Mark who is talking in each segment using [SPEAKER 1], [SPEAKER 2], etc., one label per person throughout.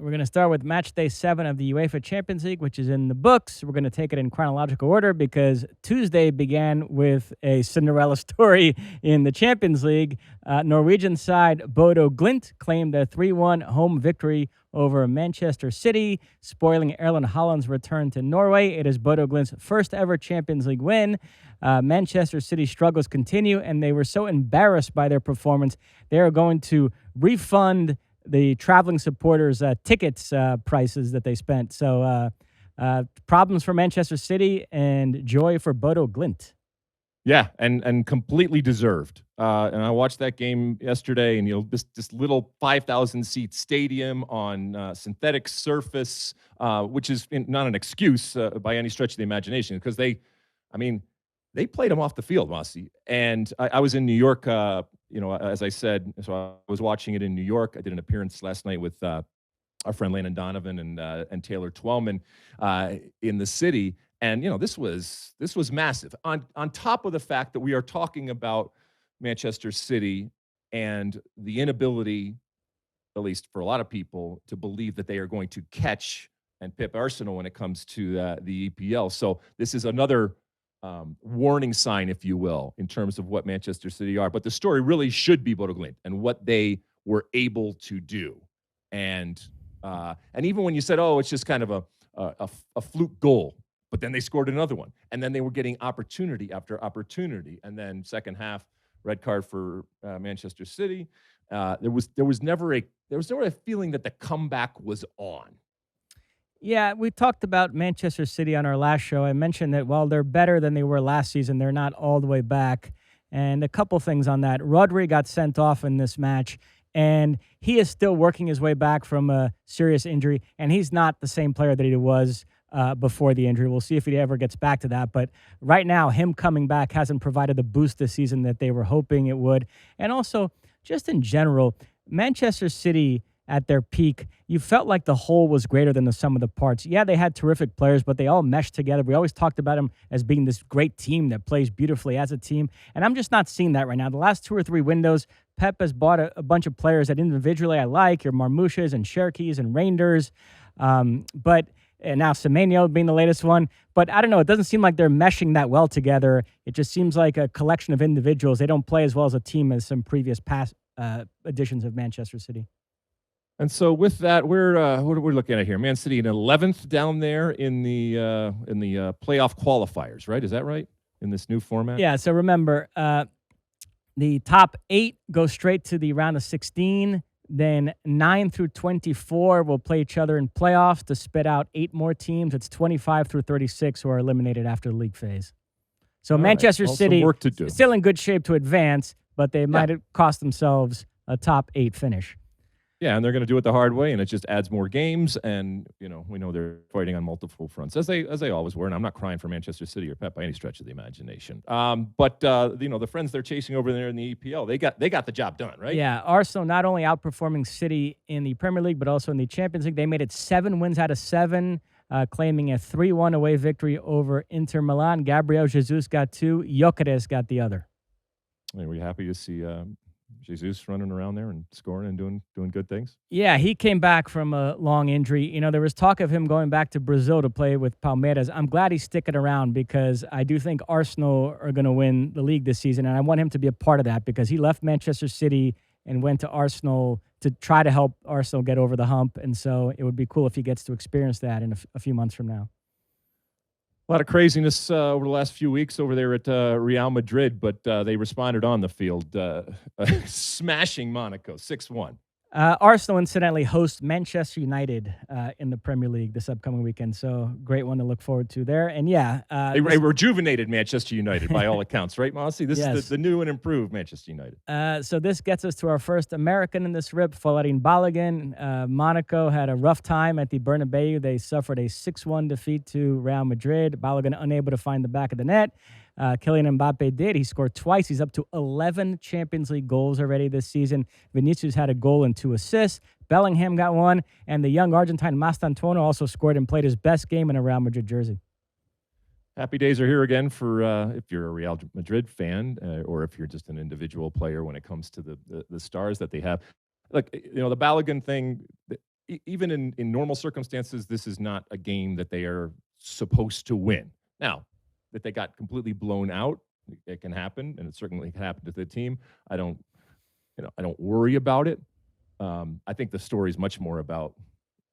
[SPEAKER 1] We're going to start with match day 7 of the UEFA Champions League, which is in the books. We're going to take it in chronological order because Tuesday began with a Cinderella story in the Champions League. Norwegian side Bodo Glimt claimed a 3-1 home victory over Manchester City, spoiling Erling Haaland's return to Norway. It is Bodo Glimt's first ever Champions League win. Manchester City's struggles continue, and they were so embarrassed by their performance, they are going to refund the traveling supporters' tickets prices that they spent. So problems for Manchester City and joy for Bodo Glimt.
[SPEAKER 2] Yeah, and completely deserved. And I watched that game yesterday, and this little 5,000-seat stadium on synthetic surface, which is not an excuse by any stretch of the imagination, because they played them off the field, Mosse. And I was in New York. As I said, so I was watching it in New York. I did an appearance last night with our friend Landon Donovan and Taylor Twellman in the city. And, this was massive. On top of the fact that we are talking about Manchester City and the inability, at least for a lot of people, to believe that they are going to catch and pip Arsenal when it comes to the EPL. So this is another warning sign, if you will, in terms of what Manchester City are. But the story really should be Bodo Glimt and what they were able to do. And even when you said, oh, it's just kind of a fluke goal, but then they scored another one, and then they were getting opportunity after opportunity, and then second half, red card for Manchester City. There was never a feeling that the comeback was on.
[SPEAKER 1] Yeah, we talked about Manchester City on our last show. I mentioned that while they're better than they were last season, they're not all the way back. And a couple things on that. Rodri got sent off in this match, and he is still working his way back from a serious injury, and he's not the same player that he was before the injury. We'll see if he ever gets back to that. But right now, him coming back hasn't provided the boost this season that they were hoping it would. And also, just in general, Manchester City at their peak, you felt like the whole was greater than the sum of the parts. Yeah, they had terrific players, but they all meshed together. We always talked about them as being this great team that plays beautifully as a team, and I'm just not seeing that right now. The last 2 or 3 windows, Pep has bought a bunch of players that individually I like, your Marmouches and Cherkis and Reinders, and now Semenyo being the latest one. But I don't know, it doesn't seem like they're meshing that well together. It just seems like a collection of individuals. They don't play as well as a team as some previous past editions of Manchester City.
[SPEAKER 2] And so with that, what are we looking at here? Man City in 11th down there in the playoff qualifiers, right? Is that right? In this new format?
[SPEAKER 1] Yeah, so remember, the top 8 go straight to the round of 16. Then 9 through 24 will play each other in playoffs to spit out 8 more teams. It's 25 through 36 who are eliminated after the league phase. So all Manchester City
[SPEAKER 2] work to do.
[SPEAKER 1] Still in good shape to advance, but they might have cost themselves a top 8 finish.
[SPEAKER 2] Yeah, and they're going to do it the hard way, and it just adds more games. And we know they're fighting on multiple fronts, as they always were. And I'm not crying for Manchester City or Pep by any stretch of the imagination. But the friends they're chasing over there in the EPL, they got the job done, right?
[SPEAKER 1] Yeah, Arsenal not only outperforming City in the Premier League, but also in the Champions League. They made it 7 wins out of 7, claiming a 3-1 away victory over Inter Milan. Gabriel Jesus got 2, Gyökeres got the other.
[SPEAKER 2] Were you happy to see Jesus running around there and scoring and doing good things?
[SPEAKER 1] Yeah, he came back from a long injury. There was talk of him going back to Brazil to play with Palmeiras. I'm glad he's sticking around because I do think Arsenal are going to win the league this season, and I want him to be a part of that because he left Manchester City and went to Arsenal to try to help Arsenal get over the hump, and so it would be cool if he gets to experience that in a few months from now.
[SPEAKER 2] A lot of craziness over the last few weeks over there at Real Madrid, but they responded on the field, smashing Monaco 6-1.
[SPEAKER 1] Arsenal, incidentally, hosts Manchester United in the Premier League this upcoming weekend, so great one to look forward to there. And
[SPEAKER 2] they rejuvenated Manchester United by all accounts, right, Mosse? This is the new and improved Manchester United.
[SPEAKER 1] So this gets us to our first American in this rip, Folarin Balogun. Monaco had a rough time at the Bernabeu. They suffered a 6-1 defeat to Real Madrid. Balogun unable to find the back of the net. Kylian Mbappe did. He scored twice. He's up to 11 Champions League goals already this season. Vinicius had a goal and 2 assists. Bellingham got 1. And the young Argentine Mastantuono also scored and played his best game in a Real Madrid jersey.
[SPEAKER 2] Happy days are here again for if you're a Real Madrid fan or if you're just an individual player when it comes to the stars that they have. Look, the Balogun thing, even in normal circumstances, this is not a game that they are supposed to win. Now, that they got completely blown out, it can happen, and it certainly can happen to the team. I don't worry about it. I think the story is much more about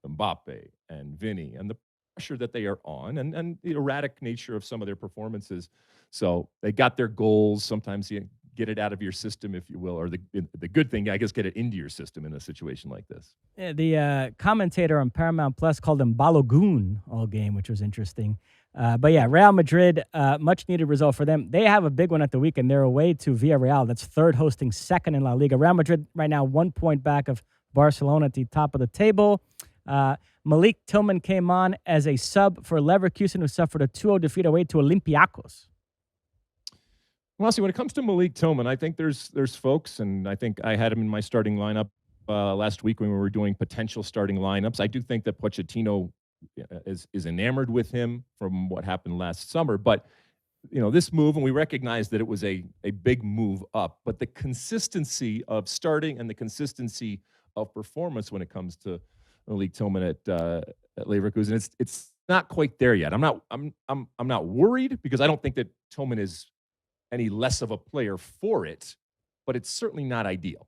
[SPEAKER 2] Mbappe and Vinny and the pressure that they are on, and the erratic nature of some of their performances. So they got their goals. Sometimes you get it out of your system, if you will, or the good thing, I guess, get it into your system in a situation like this.
[SPEAKER 1] Yeah, the commentator on Paramount Plus called him Balogun all game, which was interesting. But yeah, Real Madrid, much needed result for them. They have a big one at the weekend. They're away to Villarreal. That's third, hosting second in La Liga. Real Madrid right now 1 point back of Barcelona at the top of the table. Malik Tillman came on as a sub for Leverkusen, who suffered a 2-0 defeat away to Olympiacos.
[SPEAKER 2] Well, see, when it comes to Malik Tillman, I think there's folks, and I think I had him in my starting lineup last week when we were doing potential starting lineups. I do think that Pochettino is enamored with him from what happened last summer. But, this move, and we recognize that it was a big move up, but the consistency of starting and the consistency of performance when it comes to Malik Tillman at Leverkusen, it's not quite there yet. I'm not worried, because I don't think that Tillman is any less of a player for it, but it's certainly not ideal.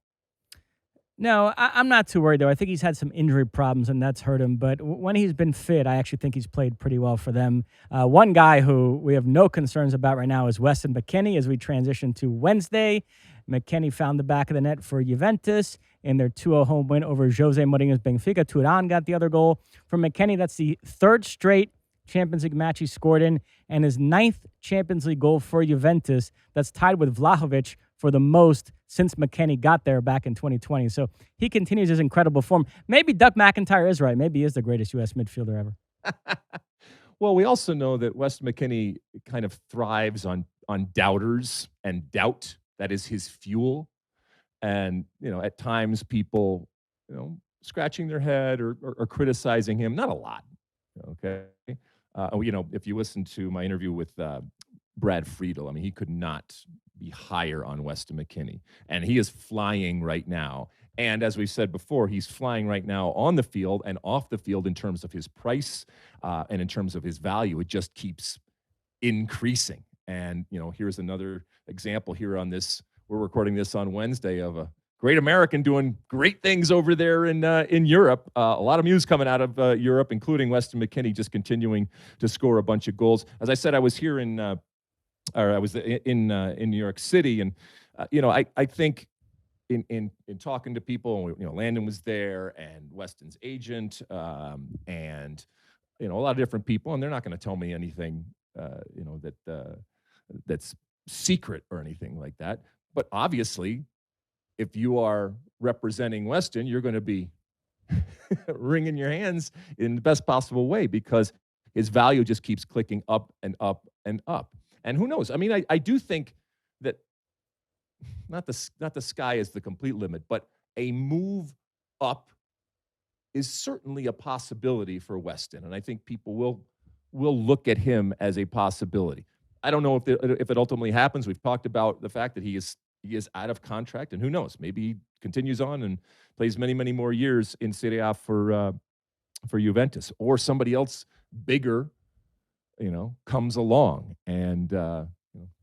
[SPEAKER 1] No, I'm not too worried, though. I think he's had some injury problems, and that's hurt him. But when he's been fit, I actually think he's played pretty well for them. One guy who we have no concerns about right now is Weston McKennie as we transition to Wednesday. McKennie found the back of the net for Juventus in their 2-0 home win over Jose Mourinho's Benfica. Turan got the other goal. For McKennie, that's the third straight Champions League match he scored in, and his 9th Champions League goal for Juventus. That's tied with Vlahovic for the most since McKennie got there back in 2020. So he continues his incredible form. Maybe Doug McIntyre is right. Maybe he is the greatest U.S. midfielder ever.
[SPEAKER 2] Well, we also know that Weston McKennie kind of thrives on doubters and doubt. That is his fuel. And, at times people, scratching their head or criticizing him. Not a lot. Okay. If you listen to my interview with Brad Friedel, he could not be higher on Weston McKennie. And he is flying right now. And as we've said before, he's flying right now on the field and off the field in terms of his price and in terms of his value. It just keeps increasing. And, here's another example here on this. We're recording this on Wednesday of a great American doing great things over there in Europe. A lot of news coming out of Europe, including Weston McKennie just continuing to score a bunch of goals. As I said, I was here in New York City, and I think in talking to people, Landon was there, and Weston's agent, and a lot of different people, and they're not going to tell me anything that's secret or anything like that. But obviously, if you are representing Weston, you're going to be wringing your hands in the best possible way, because his value just keeps clicking up and up and up. And who knows? I do think that not the sky is the complete limit, but a move up is certainly a possibility for Weston. And I think people will look at him as a possibility. I don't know if it ultimately happens. We've talked about the fact that he is out of contract, and who knows? Maybe he continues on and plays many, many more years in Serie A for Juventus, or somebody else bigger, comes along and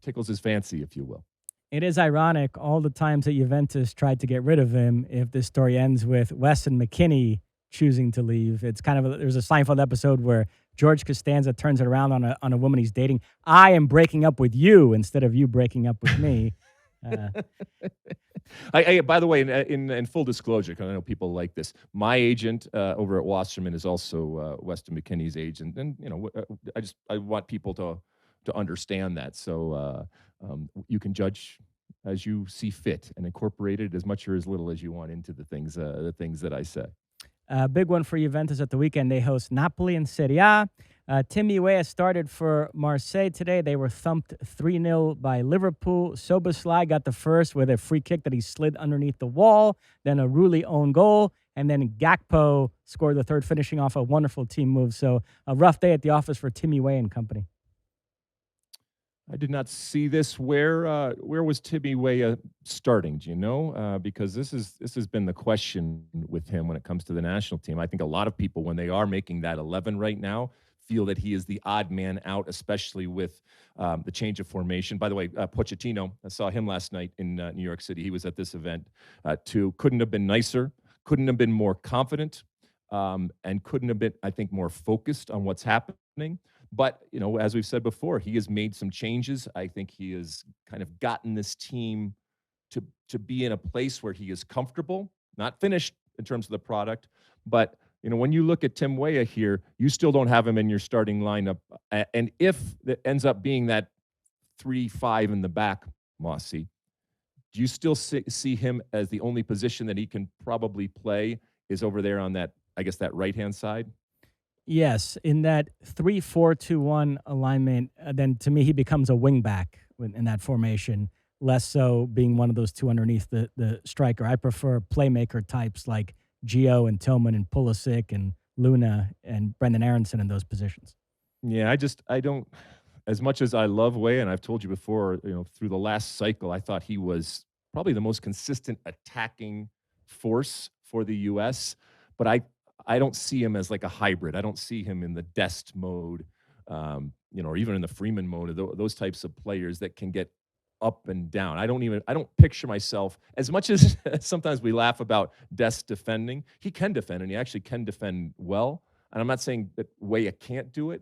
[SPEAKER 2] tickles his fancy, if you will.
[SPEAKER 1] It is ironic all the times that Juventus tried to get rid of him. If this story ends with Weston McKennie choosing to leave, it's kind of there's a Seinfeld episode where George Costanza turns it around on a woman he's dating. I am breaking up with you instead of you breaking up with me.
[SPEAKER 2] By the way, in full disclosure, because I know people like this, my agent over at Wasserman is also Weston McKennie's agent, and I want people to understand that. So you can judge as you see fit and incorporate it as much or as little as you want into the things that I say.
[SPEAKER 1] Big one for Juventus at the weekend. They host Napoli in Serie A. Timmy Weah started for Marseille today. They were thumped 3-0 by Liverpool. Soboslai got the first with a free kick that he slid underneath the wall, then a Rulli own goal, and then Gakpo scored the third, finishing off a wonderful team move. So a rough day at the office for Timmy Weah and company.
[SPEAKER 2] I did not see this. Where was Timmy Weah starting? Do you know? Because this has been the question with him when it comes to the national team. I think a lot of people, when they are making that 11 right now, feel that he is the odd man out, especially with the change of formation. By the way, Pochettino, I saw him last night in New York City. He was at this event too. Couldn't have been nicer. Couldn't have been more confident, and couldn't have been, I think, more focused on what's happening. But, as we've said before, he has made some changes. I think he has kind of gotten this team to be in a place where he is comfortable, not finished in terms of the product. But, when you look at Tim Weah here, you still don't have him in your starting lineup. And if it ends up being that 3-5 in the back, Mosse, do you still see him as the only position that he can probably play is over there on that, I guess, that right-hand side?
[SPEAKER 1] Yes, in that 3-4-2-1 alignment, then to me he becomes a wing back in that formation, less so being one of those two underneath the striker. I prefer playmaker types like Gio and Tillman and Pulisic and Luna and Brendan Aronson in those positions.
[SPEAKER 2] Yeah, I don't, as much as I love Way, and I've told you before, through the last cycle, I thought he was probably the most consistent attacking force for the U.S., but I don't see him as like a hybrid. I don't see him in the Dest mode, or even in the Freeman mode, those types of players that can get up and down. I don't picture myself, as much as sometimes we laugh about Dest defending. He can defend, and he actually can defend well. And I'm not saying that Weah can't do it.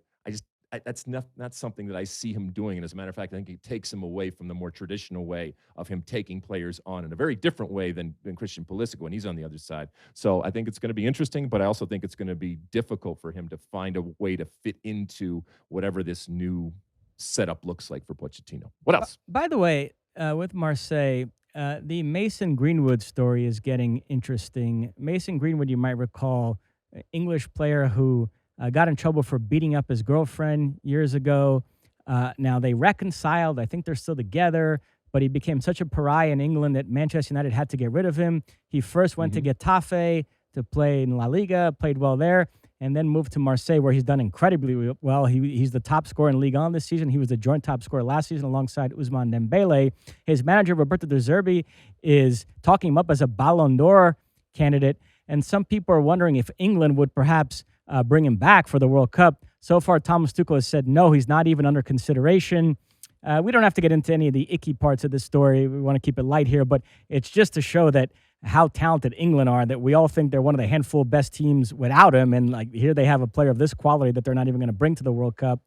[SPEAKER 2] That's not something that I see him doing. And as a matter of fact, I think he takes him away from the more traditional way of him taking players on in a very different way than Christian Pulisic when he's on the other side. So I think it's going to be interesting, but I also think it's going to be difficult for him to find a way to fit into whatever this new setup looks like for Pochettino. What else?
[SPEAKER 1] By the way, with Marseille, the Mason Greenwood story is getting interesting. Mason Greenwood, you might recall, English player who got in trouble for beating up his girlfriend years ago. Now they reconciled. I think they're still together, but he became such a pariah in England that Manchester United had to get rid of him. He first went to Getafe to play in La Liga, played well there, and then moved to Marseille, where he's done incredibly well. He's the top scorer in Ligue 1 this season. He was the joint top scorer last season alongside Ousmane Dembele. His manager, Roberto De Zerbi, is talking him up as a Ballon d'Or candidate, and some people are wondering if England would perhaps bring him back for the World Cup. So far, Thomas Tuchel has said no, he's not even under consideration. We don't have to get into any of the icky parts of this story. We want to keep it light here, but it's just to show that how talented England are, that we all think they're one of the handful best teams without him. And like here they have a player of this quality that they're not even going to bring to the World Cup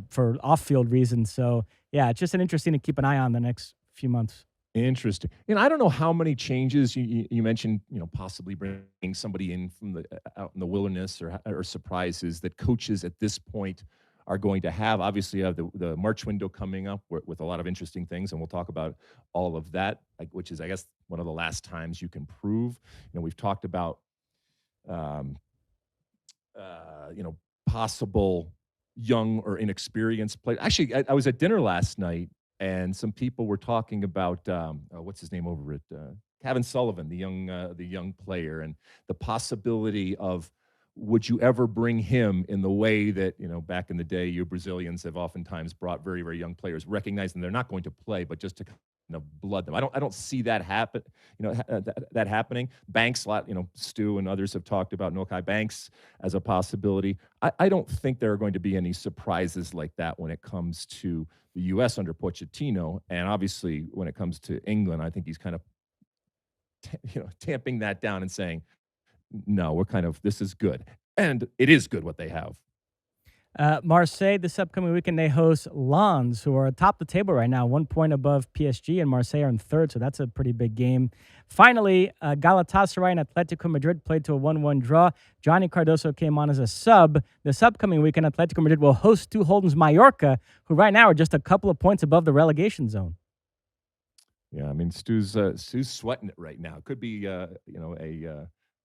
[SPEAKER 1] for off-field reasons. So, yeah, it's just an interesting to keep an eye on the next few months.
[SPEAKER 2] Interesting. And I don't know how many changes you mentioned, possibly bringing somebody in from out in the wilderness or surprises that coaches at this point are going to have. Obviously, you have the March window coming up with a lot of interesting things, and we'll talk about all of that, which is, I guess, one of the last times you can prove. We've talked about, possible young or inexperienced players. Actually, I was at dinner last night, and some people were talking about what's his name over at Kevin Sullivan, the young player, and the possibility of, would you ever bring him in the way that, back in the day, you Brazilians have oftentimes brought very, very young players, recognizing they're not going to play, but just to kind of blood them. I don't see that happen, that happening. Banks, Stu and others have talked about Nokai Banks as a possibility. I don't think there are going to be any surprises like that when it comes to the U.S. under Pochettino, and obviously when it comes to England, I think he's kind of, tamping that down and saying, no, this is good. And it is good what they have.
[SPEAKER 1] Marseille, this upcoming weekend, they host Lens, who are atop the table right now, 1 point above PSG, and Marseille are in third, so that's a pretty big game. Finally, Galatasaray and Atletico Madrid played to a 1-1 draw. Johnny Cardoso came on as a sub. This upcoming weekend, Atletico Madrid will host Stu Holden's Mallorca, who right now are just a couple of points above the relegation zone.
[SPEAKER 2] Yeah, I mean, Stu's sweating it right now. It could be,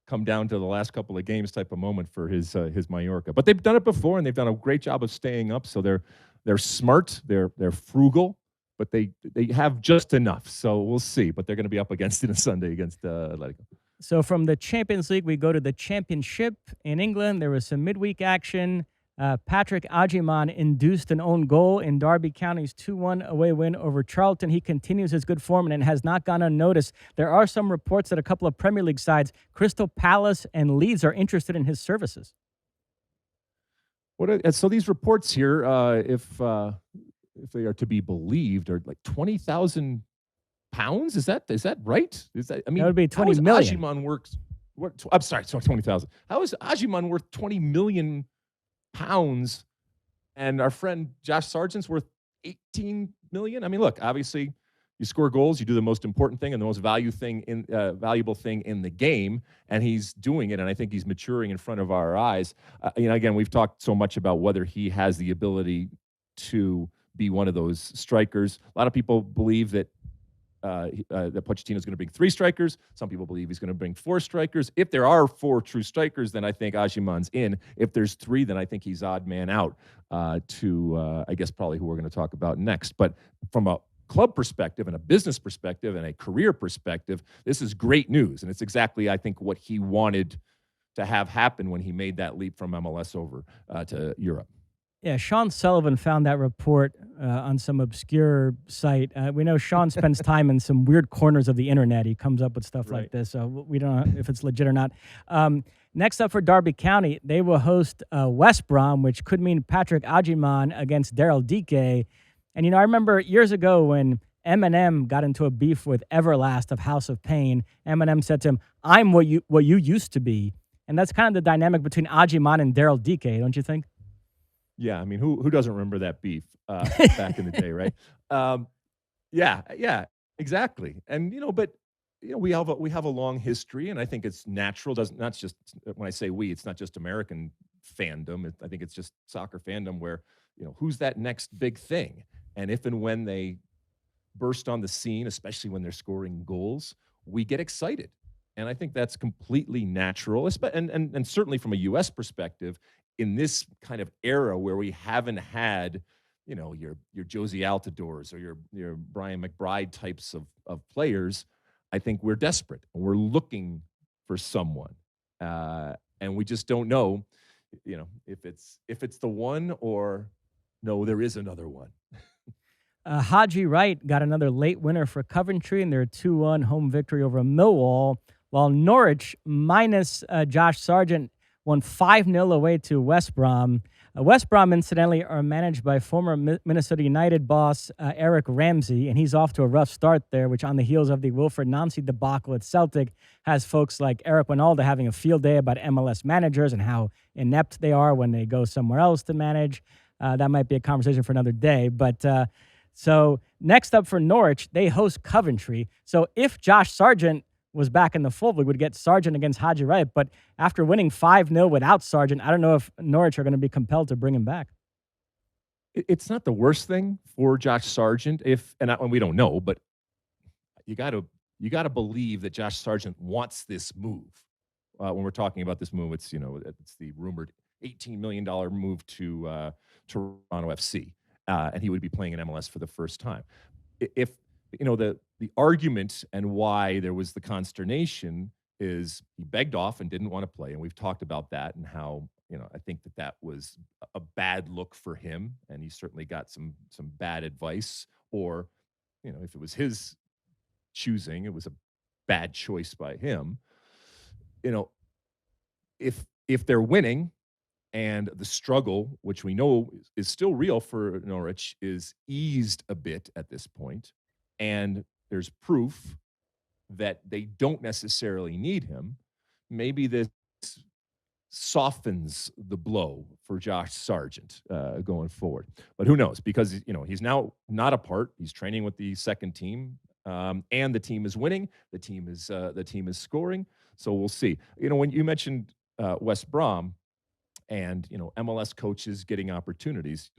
[SPEAKER 2] come down to the last couple of games type of moment for his Mallorca. But they've done it before, and they've done a great job of staying up. So they're smart, they're frugal, but they have just enough. So we'll see. But they're going to be up against it on Sunday against Atletico.
[SPEAKER 1] So from the Champions League, we go to the Championship in England. There was some midweek action. Patrick Agyemang induced an own goal in Derby County's 2-1 away win over Charlton. He continues his good form and has not gone unnoticed. There are some reports that a couple of Premier League sides, Crystal Palace and Leeds, are interested in his services.
[SPEAKER 2] So these reports here, if they are to be believed, are like 20,000 pounds. Is that right?
[SPEAKER 1] That would be 20 million.
[SPEAKER 2] Agyemang works? I'm sorry, 20,000. How is Agyemang worth 20 million pounds, and our friend Josh Sargent's worth 18 million? I mean, look, obviously, you score goals, you do the most important thing and the most valuable thing in the game, and he's doing it, and I think he's maturing in front of our eyes. Again, we've talked so much about whether he has the ability to be one of those strikers. A lot of people believe that Pochettino is going to bring 3 strikers. Some people believe he's going to bring 4 strikers. If there are 4 true strikers, then I think Agyemang's in. If there's 3, then I think he's odd man out to, I guess, probably who we're going to talk about next. But from a club perspective and a business perspective and a career perspective, this is great news. And it's exactly, I think, what he wanted to have happen when he made that leap from MLS over to Europe.
[SPEAKER 1] Yeah, Sean Sullivan found that report on some obscure site. We know Sean spends time in some weird corners of the internet. He comes up with stuff like this, so we don't know if it's legit or not. Next up for Derby County, they will host West Brom, which could mean Patrick Agyemang against Daryl Dike. And, I remember years ago when Eminem got into a beef with Everlast of House of Pain, Eminem said to him, "I'm what you used to be." And that's kind of the dynamic between Agyemang and Daryl Dike, don't you think?
[SPEAKER 2] Yeah, I mean, who doesn't remember that beef back in the day, right? Yeah, exactly. And we have a long history, and I think it's natural. Not just when I say we, it's not just American fandom. I think it's just soccer fandom where who's that next big thing, and if and when they burst on the scene, especially when they're scoring goals, we get excited. And I think that's completely natural, and certainly from a U.S. perspective, in this kind of era where we haven't had, your Josie Altidores or your Brian McBride types of players, I think we're desperate and we're looking for someone, and we just don't know, if it's the one or no, there is another one.
[SPEAKER 1] Haji Wright got another late winner for Coventry in their 2-1 home victory over Millwall, while Norwich, minus Josh Sargent, won 5-0 away to West Brom. West Brom, incidentally, are managed by former Minnesota United boss Eric Ramsey, and he's off to a rough start there, which on the heels of the Wilfred Nancy debacle at Celtic has folks like Eric Winalda having a field day about MLS managers and how inept they are when they go somewhere else to manage. That might be a conversation for another day. But so next up for Norwich, they host Coventry. So if Josh Sargent was back in the fold, we would get Sargent against Haji Wright. But after winning 5-0 without Sargent, I don't know if Norwich are going to be compelled to bring him back.
[SPEAKER 2] It's not the worst thing for Josh Sargent and we don't know, but you got to believe that Josh Sargent wants this move. When we're talking about this move, it's the rumored $18 million move to Toronto FC, and he would be playing in MLS for the first time. If the argument and why there was the consternation is he begged off and didn't want to play, and we've talked about that and how I think that was a bad look for him, and he certainly got some bad advice, or if it was his choosing, it was a bad choice by him. If they're winning and the struggle, which we know is still real for Norwich, is eased a bit at this point, and there's proof that they don't necessarily need him, maybe this softens the blow for Josh Sargent going forward. But who knows? Because he's now not a part. He's training with the second team, and the team is winning. The team is scoring. So we'll see. When you mentioned West Brom and MLS coaches getting opportunities,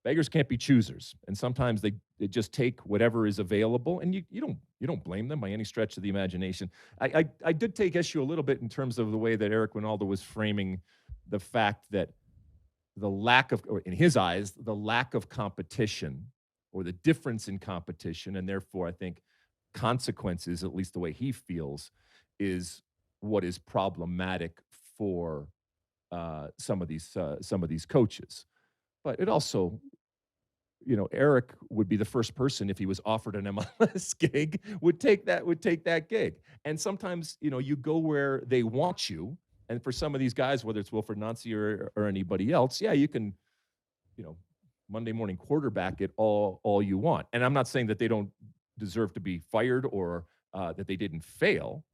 [SPEAKER 2] beggars can't be choosers, and sometimes they just take whatever is available, and you don't blame them by any stretch of the imagination. I did take issue a little bit in terms of the way that Eric Winalda was framing the fact that in his eyes, the lack of competition or the difference in competition, and therefore I think consequences, at least the way he feels, is what is problematic for some of these coaches. But it also, Eric would be the first person, if he was offered an MLS gig, would take that gig. And sometimes, you go where they want you. And for some of these guys, whether it's Wilfred Nancy or anybody else, yeah, you can, Monday morning quarterback it all you want. And I'm not saying that they don't deserve to be fired or that they didn't fail,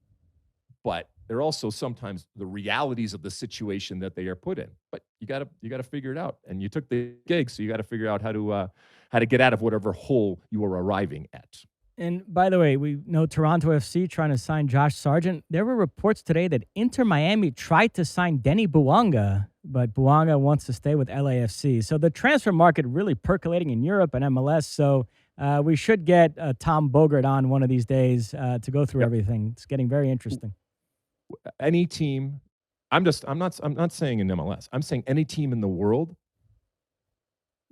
[SPEAKER 2] but they're also sometimes the realities of the situation that they are put in. But you gotta figure it out. And you took the gig, so you got to figure out how to get out of whatever hole you are arriving at.
[SPEAKER 1] And by the way, we know Toronto FC trying to sign Josh Sargent. There were reports today that Inter Miami tried to sign Denny Bouanga, but Bouanga wants to stay with LAFC. So the transfer market really percolating in Europe and MLS. So we should get Tom Bogert on one of these days to go through everything. It's getting very interesting.
[SPEAKER 2] Any team, I'm not saying in MLS. I'm saying any team in the world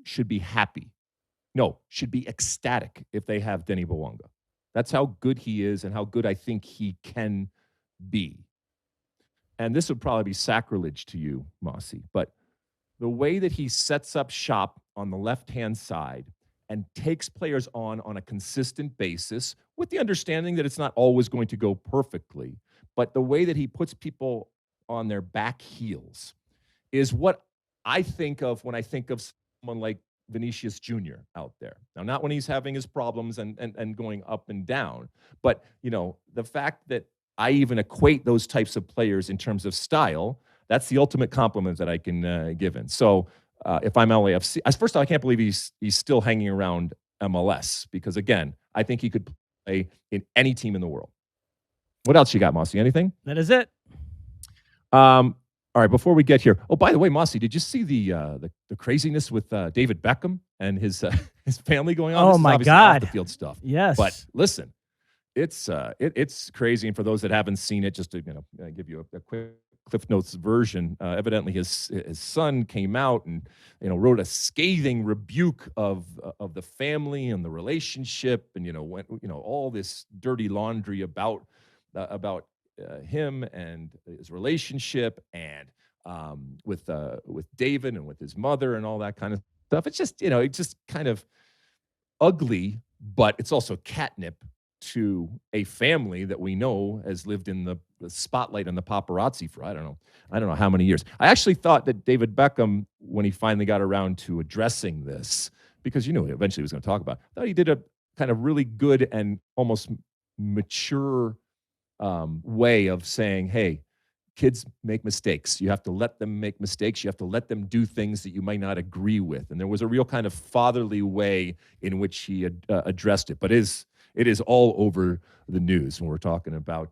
[SPEAKER 2] should be happy. No, should be ecstatic if they have Denny Bouanga. That's how good he is and how good I think he can be. And this would probably be sacrilege to you, Mosse, but the way that he sets up shop on the left-hand side and takes players on a consistent basis with the understanding that it's not always going to go perfectly, but the way that he puts people on their back heels is what I think of when I think of someone like Vinicius Jr. out there. Now, not when he's having his problems and going up and down, but, the fact that I even equate those types of players in terms of style, that's the ultimate compliment that I can give in. So if I'm LAFC, first of all, I can't believe he's still hanging around MLS because, again, I think he could play in any team in the world. What else you got, Mosse? Anything?
[SPEAKER 1] That is it.
[SPEAKER 2] All right, before we get here, oh, by the way, Mosse, did you see the craziness with David Beckham and his family going on?
[SPEAKER 1] Oh, my God.
[SPEAKER 2] Off the field stuff.
[SPEAKER 1] Yes.
[SPEAKER 2] But listen, it's crazy. And for those that haven't seen it, just to give you a quick Cliff Notes version, evidently his son came out and wrote a scathing rebuke of the family and the relationship, and went all this dirty laundry about him and his relationship and with David and with his mother and all that kind of stuff. It's just it's just kind of ugly, but it's also catnip to a family that we know has lived in the spotlight and the paparazzi for I don't know how many years. I actually thought that David Beckham, when he finally got around to addressing this, because eventually he was going to talk about it, I thought he did a kind of really good and almost mature way of saying, hey, kids make mistakes. You have to let them make mistakes. You have to let them do things that you might not agree with. And there was a real kind of fatherly way in which he addressed it. But it is all over the news when we're talking about,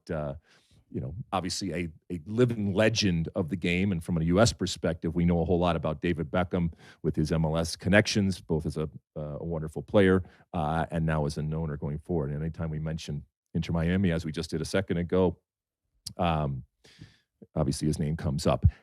[SPEAKER 2] obviously a living legend of the game. And from a U.S. perspective, we know a whole lot about David Beckham with his MLS connections, both as a wonderful player and now as an owner going forward. And anytime we mention Inter Miami, as we just did a second ago, obviously his name comes up.